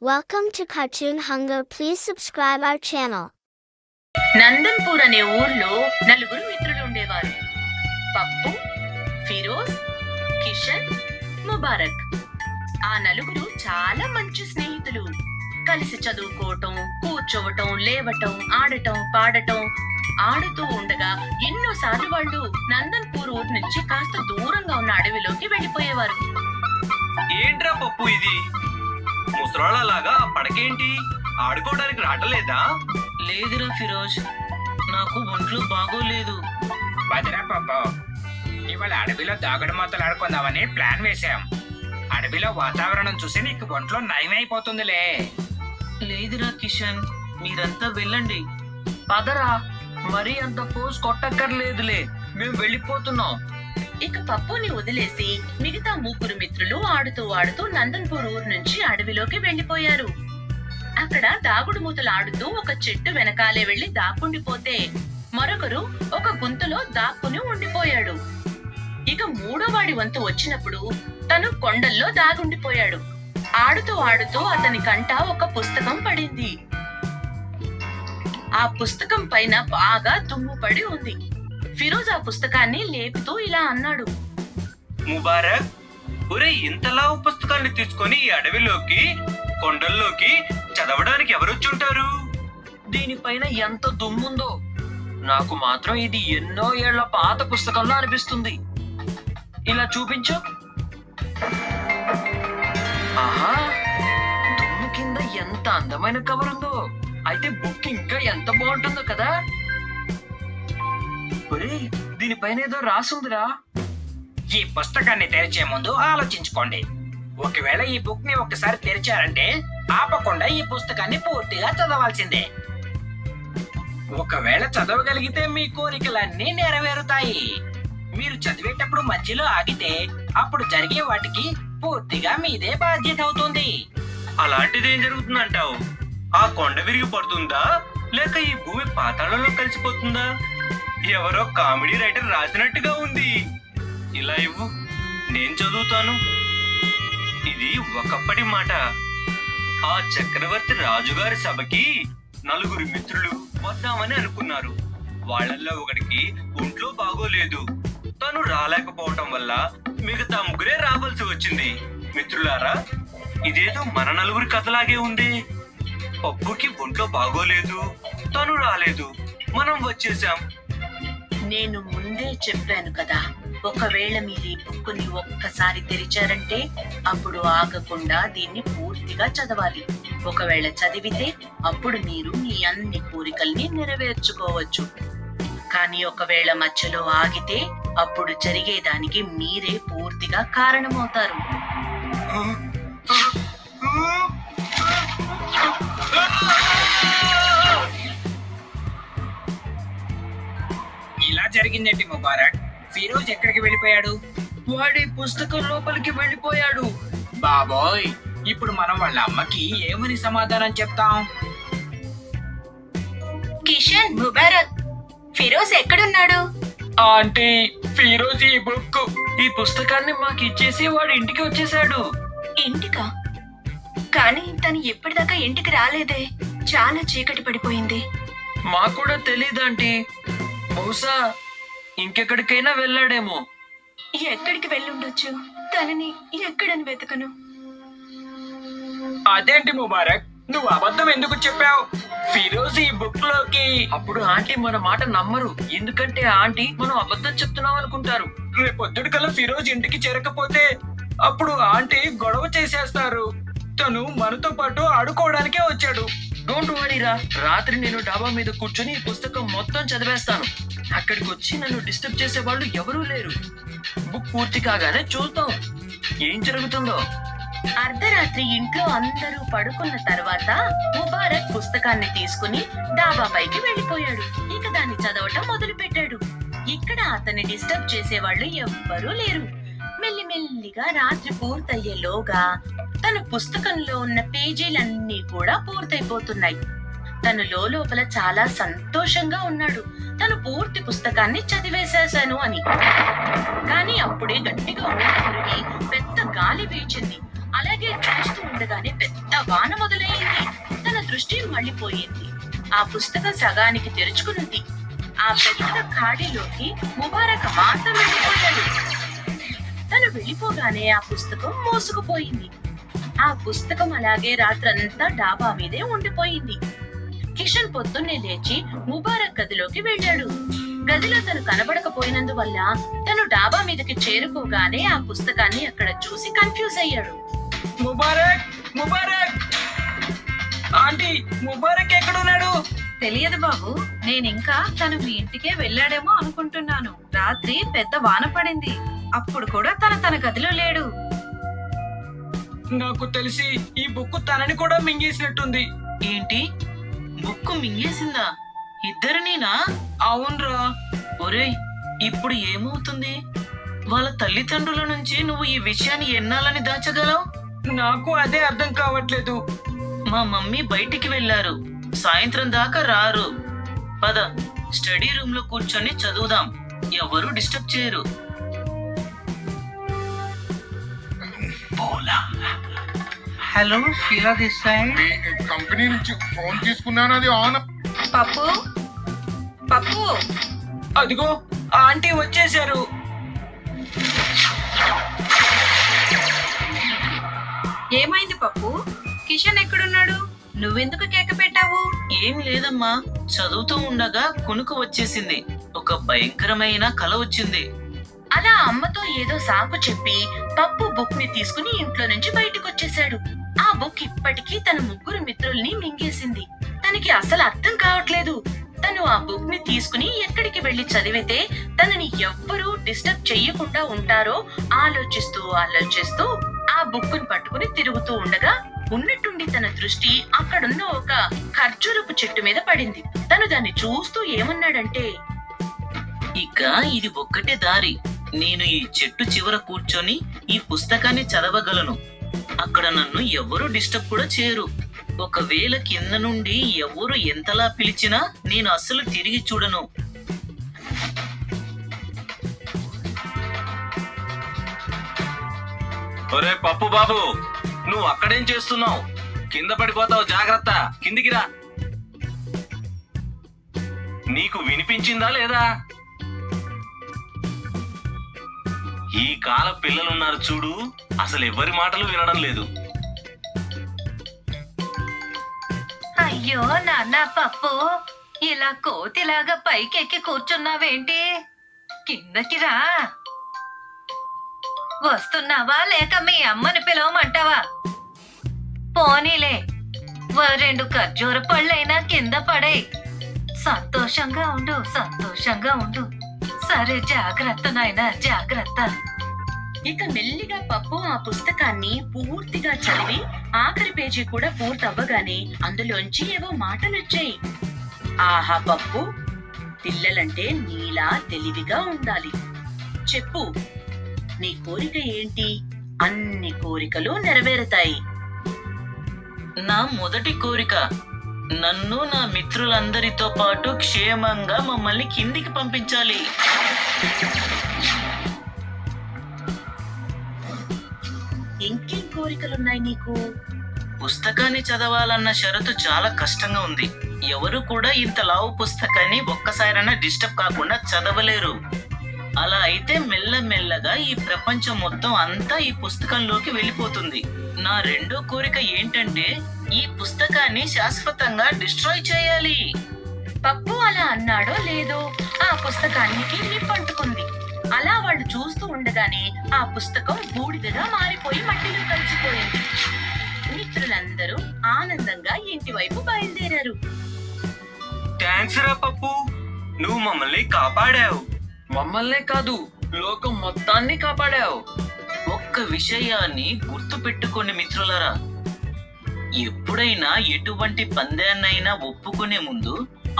Welcome to Cartoon Hunger. Please subscribe our channel. నందన్పూర్ అనే ఊర్లో నలుగురు మిత్రులు ఉండేవారు. పప్పు, ఫిరోజ్, కిషన్, ముబారక్. ఆ నలుగురు చాలా మంచి స్నేహితులు. కలిసి చదువుకోవటం, కూర్చోవటం, లేవటం, ఆడటం, పాడటం. ఆడుతూ ఉండగా ఎన్నోసార్లు వాళ్ళు నందన్పూర్ ఊరు నుంచి కాస్త దూరంగా ఉన్న అడవిలోకి వెళ్ళిపోయేవారు. ఏంట్రా పప్పు ఇది? ముసరాళ్ళలాగా పడకేంటి? ఆడుకోవడానికి రావట్లేదా? లేదురా ఫిరోజ్, నాకు ఒంట్లో బాగోలేదు. భద్రా పాప, ఇవాళ అడవిలో దాగుడు మూతలు ఆడుకుందామని ప్లాన్ వేశాం. అడవిలో వాతావరణం చూసి నీకు ఒంట్లో నయమైపోతుందిలే. లేదురా కిషన్, మీరంతా వెళ్ళండి. పదరా, మరీ అంత పోజ్ కొట్టక్కర్లేదులే, మేము వెళ్ళిపోతున్నాం. ఇక పప్పుని వదిలేసి మిగతా ముగ్గురు మిత్రులు ఆడుతూ ఆడుతూ నందన్పూర్ ఊరు నుంచి అడవిలోకి వెళ్ళిపోయారు. అక్కడ దాగుడు మూతలు ఆడుతూ ఒక చెట్టు వెనకాలే వెళ్లి దాక్కుండిపోతే మరొకరు ఒక గుంతలో దాక్కుని ఉండిపోయాడు. ఇక మూడో వాడి వంతు వచ్చినప్పుడు తను కొండల్లో దాగుండిపోయాడు. ఆడుతూ ఆడుతూ అతని కంట ఒక పుస్తకం పడింది. ఆ పుస్తకం పైన బాగా దుమ్ము పడి ఉంది. ఫిరోజ్ ఆ పుస్తకాన్ని లేపుతూ ఇలా అన్నాడు. ముబారక్, ఒరే ఇంతలా పుస్తకాన్ని తీసుకొని ఈ అడవిలోకి, కొండల్లోకి చదవడానికి ఎవరొచ్చుంటారు? దీనిపైన ఎంత దుమ్ముందో. నాకు మాత్రం ఇది ఎన్నో ఏళ్ల పాత పుస్తకంలో అనిపిస్తుంది. ఇలా చూపించు. ఆహా, దుమ్ము కింద ఎంత అందమైన కవర్ ఉందో. అయితే బుక్ ఇంకా ఎంత బాగుంటుందో కదా. ఒరేయ్, దీనిపైన ఏదో రాసుందిరా. ఈ పుస్తకాన్ని తెరిచే ముందు ఆలోచించుకోండి. ఒకవేళ ఈ బుక్ ని ఒక్కసారి తెరిచారంటే ఆపకుండా ఈ పుస్తకాన్ని పూర్తిగా చదవాల్సిందే. ఒకవేళ చదవగలిగితే మీ కోరికలన్నీ నెరవేరుతాయి. మీరు చదివేటప్పుడు మధ్యలో ఆగితే అప్పుడు జరిగే వాటికి పూర్తిగా మీదే బాధ్యత అవుతుంది. అలాంటిదేం జరుగుతుందంటావు? ఆ కొండ విరిగి పడుతుందా, లేక ఈ భూమి పాతాళంలో కలిసిపోతుందా? ఎవరో కామెడీ రైటర్ రాసినట్టుగా ఉంది. ఇలా ఇవ్వు, నేను చదువుతాను. ఇది ఒకప్పటి మాట. ఆ చక్రవర్తి రాజుగారి సభకి నలుగురు మిత్రులు వద్దామని అనుకున్నారు. వాళ్ళల్లో ఒకడికి ఒంట్లో బాగోలేదు. తను రాలేకపోవటం వల్ల మిగతా ముగ్గురే రావాల్సి వచ్చింది. మిత్రులారా, ఇదేదో మన నలుగురి కథలాగే ఉంది. పప్పుకి ఒంట్లో బాగోలేదు, తను రాలేదు, మనం వచ్చేసాం. నేను ముందే చెప్పాను కదా, ఒకవేళ మీరు ఈ బుక్కుని ఒక్కసారి తెరిచారంటే అప్పుడు ఆగకుండా దీన్ని పూర్తిగా చదవాలి. ఒకవేళ చదివితే అప్పుడు మీరు మీ అన్ని కోరికల్ని నెరవేర్చుకోవచ్చు. కానీ ఒకవేళ మధ్యలో ఆగితే అప్పుడు జరిగేదానికి మీరే పూర్తిగా కారణమవుతారు. ఇలా జరిగిందేంటి ముబారక్? ఫిరోజ్ ఎక్కడికి వెళ్ళిపోయాడు? వాడి పుస్తకం లోపలికి వెళ్ళిపోయాడు. బాబోయ్, ఇప్పుడు మనం వాళ్ళ అమ్మకి ఏమని సమాధానం చెప్తాం? కిషన్, ముబారక్, ఫిరోజ్ ఎక్కడున్నాడు? ఆంటీ, ఫిరోజ్ ఈ పుస్తకాన్ని మాకు ఇచ్చేసి వాడి ఇంటికి వచ్చేసాడు. ఇంటికా? కానీ తను ఎప్పటిదాకా ఇంటికి రాలేదే. చాలా చీకటి పడిపోయింది. మాకు కూడా తెలీదంటీ. బహుశా ఇంకెక్కడికైనా వెళ్ళాడేమో. ఎక్కడికి వెళ్ళుండొచ్చు? తనని ఎక్కడని వెతకను? అదేంటి ముబారక్, నువ్వు అబద్ధం ఎందుకు చెప్పావు? ఫిరోజ్ ఈ బుక్ లోకి... అప్పుడు ఆంటీ మన మాట నమ్మరు. ఎందుకంటే ఆంటీ మనం అబద్ధం చెప్తున్నాం అనుకుంటారు. రేపొద్దుటి కల్లా ఫిరోజ్ ఇంటికి చేరకపోతే అప్పుడు ఆంటీ గొడవ చేసేస్తారు. తను మనతో పాటు ఆడుకోవడానికే వచ్చాడు. డోంట్ వరీరా, రాత్రి నేను డాబా మీద కూర్చొని ఈ పుస్తకం మొత్తం చదివేస్తాను. అక్కడికి వచ్చి నన్ను డిస్టర్బ్ చేసే వాళ్ళు ఎవరూ లేరు. బుక్ పూర్తి కాగానే చూద్దాం ఏం జరుగుతుందో. అర్ధరాత్రి ఇంట్లో అందరూ పడుకున్న తర్వాత ముబారక్ పుస్తకాన్ని తీసుకుని డాబా పైకి వెళ్ళిపోయాడు. ఇక దాన్ని చదవటం మొదలు పెట్టాడు. ఇక్కడ అతన్ని డిస్టర్బ్ చేసేవాళ్ళు ఎవ్వరూ లేరు. మెల్లిమెల్లిగా రాత్రి పూర్తయ్యేలోగా తన పుస్తకంలో ఉన్న పేజీలన్నీ కూడా పూర్తయిపోతున్నాయి. తను లోపల చాలా సంతోషంగా ఉన్నాడు. తను పూర్తి పుస్తకాన్ని చదివేసేశాను అని. కానీ అప్పుడే గట్టిగా ఊపిరి పెద్ద గాలి వీచింది. అలాగే చూస్తూ ఉండగానే పెద్ద వాన మొదలు దృష్టి మళ్ళీపోయింది. ఆ పుస్తకం సగానికి తెరుచుకునుంది. ఆ పెద్ద ఖాళీలోకి ముబారక్ మాత్రం వెళ్ళిపోయాడు. తను వెళ్ళిపోగానే ఆ పుస్తకం మోసుకుపోయింది. ఆ పుస్తకం అలాగే రాత్రంతా డాబా మీదే ఉండిపోయింది. కిషన్ పొద్దున్నే లేచి ముబారక్ గదిలోకి వెళ్ళాడు. గదిలో తను కనబడకపోయినందువల్ల తను డాబా మీదకి చేరుకోగానే ఆ పుస్తకాన్ని అక్కడ చూసి కన్ఫ్యూజ్ అయ్యాడు. ముబారక్ ముబారక్ ఆంటీ, ముబారక్ ఎక్కడున్నాడు? తెలియదు బాబు. నేనింకా తను మీ ఇంటికే వెళ్ళాడేమో అనుకుంటున్నాను. రాత్రి పెద్ద వాన పడింది. అప్పుడు కూడా తన గదిలో లేడు. నాకు తెలిసి ఈ బుక్ తనని కూడా మింగేసినట్టుంది. ఏంటి, బుక్కు మింగేసిందా? ఇద్దరినీనా? అవునరా. ఒరేయ్, ఇప్పుడు ఏమవుతుంది? వాళ్ళ తల్లిదండ్రుల నుంచి నువ్వు ఈ విషయాన్ని ఎన్నాలని దాచగలవు? నాకు అదే అర్థం కావట్లేదు. మా మమ్మీ బయటికి వెళ్ళారు, సాయంత్రం దాకా రారు. పద, స్టడీ రూమ్ లో కూర్చొని చదువుదాం. ఎవరు డిస్టర్బ్ చేయరు. Hello, Sheela this side. Me company నుంచి ఫోన్ తీసుకున్నాను, అది ఆన్. పప్పు పప్పు అదిగో ఆంటీ వచ్చేసారు. ఏమైంది పప్పు? కిషన్ ఎక్కడున్నాడు? నువ్వెందుకు కేక పెట్టావు? ఏం లేదమ్మా, చదువుతూ ఉండగా కునుకు వచ్చేసింది. ఒక భయంకరమైన కల వచ్చింది. అలా అమ్మతో ఏదో సాకు చెప్పి పప్పు బుక్ ని తీసుకుని ఇంట్లో నుంచి బయటకొచ్చేశాడు. ఆ బుక్ ఇప్పటికీ తన ముగ్గురు మిత్రుల్ని మింగేసింది. తనకి అసలు అర్థం కావట్లేదు. తను ఆ బుక్ ని తీసుకుని ఎక్కడికి వెళ్లి చదివితే తనని ఎవ్వరూ డిస్టర్బ్ చెయ్యకుండా ఉంటారో ఆలోచిస్తూ ఆ బుక్ ని పట్టుకుని తిరుగుతూ ఉండగా ఉన్నట్టుండి తన దృష్టి అక్కడున్న ఒక ఖర్జూరపు చెట్టు మీద పడింది. తను దాన్ని చూస్తూ ఏమన్నాడంటే, ఇక ఇది ఒక్కటే దారి. నేను ఈ చెట్టు చివర కూర్చొని ఈ పుస్తకాన్ని చదవగలను. అక్కడ నన్ను ఎవరు డిస్టర్బ్ కూడా చేయరు. ఒకవేళ కింద నుండి ఎవరు ఎంతలా పిలిచినా నేను అస్సలు తిరిగి చూడను. ఒరే పప్పు బాబు, నువ్వు అక్కడేం చేస్తున్నావు? కింద పడిపోతావు, జాగ్రత్త. కిందికి రా. నీకు వినిపించిందా లేదా? ఈ కాల పిల్లలున్నారు చూడు, అసలు ఎవరి మాటలు వినడం లేదు. అయ్యో నాన్న పప్పు, ఇలా కోతిలాగా పైకెక్కి కూర్చున్నావేంటి? కిందకి రా. వస్తున్నావా లేక మీ అమ్మని పిలవమంటావా? పోనీలే, రెండు ఖర్జూర పళ్ళైనా కింద పడే. సంతోషంగా ఉండు. సరే, జాగ్రత్త నాయనా, జాగ్రత్త. ఇక మెల్లిగా పప్పు ఆ పుస్తకాన్ని పూర్తిగా చదివి ఆఖరి పేజీ కూడా పూర్తవ్వగానే అందులోంచి ఏవో మాటలొచ్చాయి. ఆహా పప్పు, పిల్లలంటే నీలా తెలివిగా ఉండాలి. చెప్పు, నీ కోరిక ఏంటి? అన్ని కోరికలు నెరవేరుతాయి. నా మొదటి కోరిక, నన్ను నా మిత్రులందరితో పాటు క్షేమంగా మమ్మల్ని కిందికి పంపించాలి. ఇంకేం కోరికలున్నాయి నీకు? పుస్తకాన్ని చదవాలన్న షరతు చాలా కష్టంగా ఉంది. ఎవరు కూడా ఇంత లావు పుస్తకాన్ని ఒక్కసారైనా డిస్టర్బ్ కాకుండా చదవలేరు. అలా అయితే మెల్లమెల్లగా ఈ ప్రపంచం మొత్తం అంతా ఈ పుస్తకంలోకి వెళ్ళిపోతుంది. నా రెండో కోరిక ఏంటంటే ఈ పుస్తకాన్ని శాశ్వతంగా డిస్ట్రాయ్ చేయాలి. పప్పు అలా అన్నాడో లేదో ఆ పుస్తకానికి నిప్పంటుకుంది. అలా వాళ్ళు చూస్తూ ఉండగానే ఆ పుస్తకం బూడిదగా మారిపోయి మట్టిలో కలిసిపోయింది. మిత్రులందరూ ఆనందంగా ఇంటి వైపు బయలుదేరారు. థ్యాంక్స్ రా పప్పు, నువ్వు మమ్మల్ని కాపాడావు. మమ్మల్నే కాదు, లోకం మొత్తాన్ని కాపాడావు. ఒక్క విషయాన్ని గుర్తు పెట్టుకోండి మిత్రులారా, ఎప్పుడైనా ఎటువంటి పందాన్నైనా ఒప్పుకునే ముందు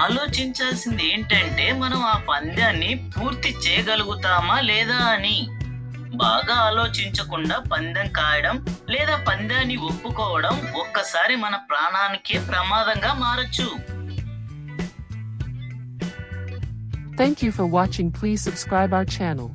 ఆలోచించాల్సింది ఏంటంటే మనం ఆ పందాన్ని పూర్తి చేయగలుగుతామా లేదా అని. బాగా ఆలోచించకుండా పందెం కాయడం లేదా పందాన్ని ఒప్పుకోవడం ఒక్కసారి మన ప్రాణానికే ప్రమాదంగా మారచ్చు. Thank you for watching. Please subscribe our channel.